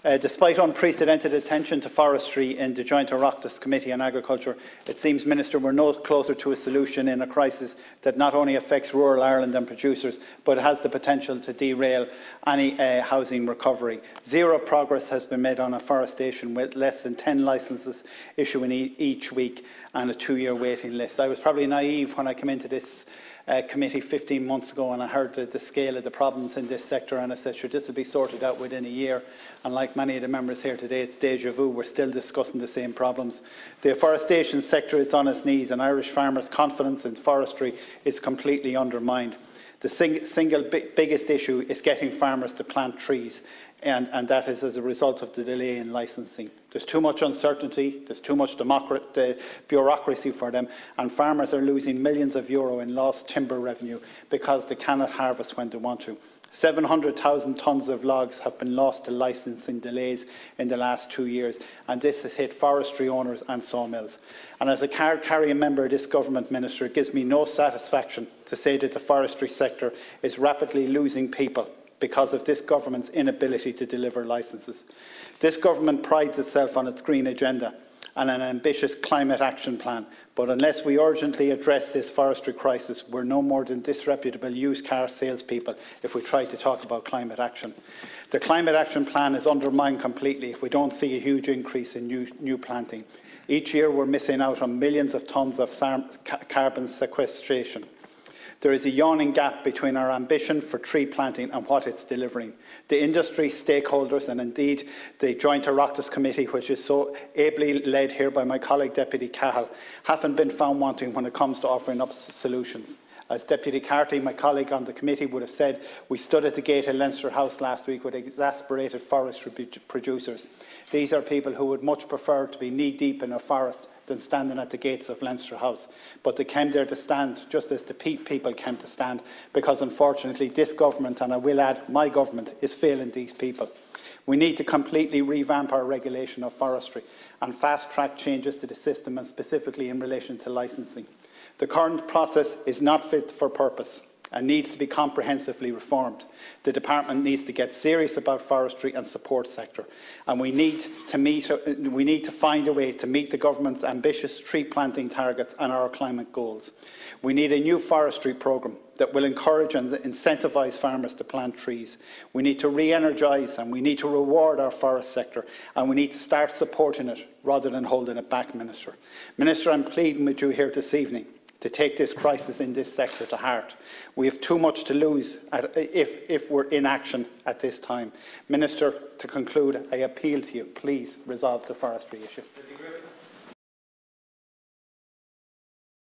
Despite unprecedented attention to forestry in the Joint Oireachtas Committee on Agriculture, it seems, Minister, we are no closer to a solution in a crisis that not only affects rural Ireland and producers, but has the potential to derail any housing recovery. Zero progress has been made on afforestation, with less than 10 licences issuing each week and a 2-year waiting list. I was probably naive when I came into this committee 15 months ago, and I heard the scale of the problems in this sector, and I said, sure, this will be sorted out within a year. And like many of the members here today, it's déjà vu. We're still discussing the same problems. The afforestation sector is on its knees, and Irish farmers' confidence in forestry is completely undermined. The single biggest issue is getting farmers to plant trees, and that is as a result of the delay in licensing. There's too much uncertainty, there's too much bureaucracy for them, and farmers are losing millions of euro in lost timber revenue because they cannot harvest when they want to. 700,000 tonnes of logs have been lost to licensing delays in the last 2 years, and this has hit forestry owners and sawmills. And as a card-carrying member of this government, Minister, it gives me no satisfaction to say that the forestry sector is rapidly losing people because of this government's inability to deliver licences. This government prides itself on its green agenda and an ambitious climate action plan, but unless we urgently address this forestry crisis, we're no more than disreputable used car salespeople if we try to talk about climate action. The climate action plan is undermined completely if we don't see a huge increase in new planting. Each year we're missing out on millions of tonnes of carbon sequestration. There is a yawning gap between our ambition for tree planting and what it's delivering. The industry stakeholders, and indeed the Joint Oireachtas Committee, which is so ably led here by my colleague Deputy Cahill, haven't been found wanting when it comes to offering up solutions. As Deputy Carty, my colleague on the committee, would have said, we stood at the gate of Leinster House last week with exasperated forestry producers. These are people who would much prefer to be knee-deep in a forest than standing at the gates of Leinster House. But they came there to stand, just as the people came to stand, because unfortunately this government, and I will add my government, is failing these people. We need to completely revamp our regulation of forestry and fast-track changes to the system, and specifically in relation to licensing. The current process is not fit for purpose and needs to be comprehensively reformed. The Department needs to get serious about forestry and support sector, and we need to find a way to meet the government's ambitious tree planting targets and our climate goals. We need a new forestry programme that will encourage and incentivise farmers to plant trees. We need to re-energise and we need to reward our forest sector, and we need to start supporting it rather than holding it back, Minister. Minister, I'm pleading with you here this evening to take this crisis in this sector to heart. We have too much to lose if we're in action at this time. Minister, to conclude, I appeal to you, please resolve the forestry issue.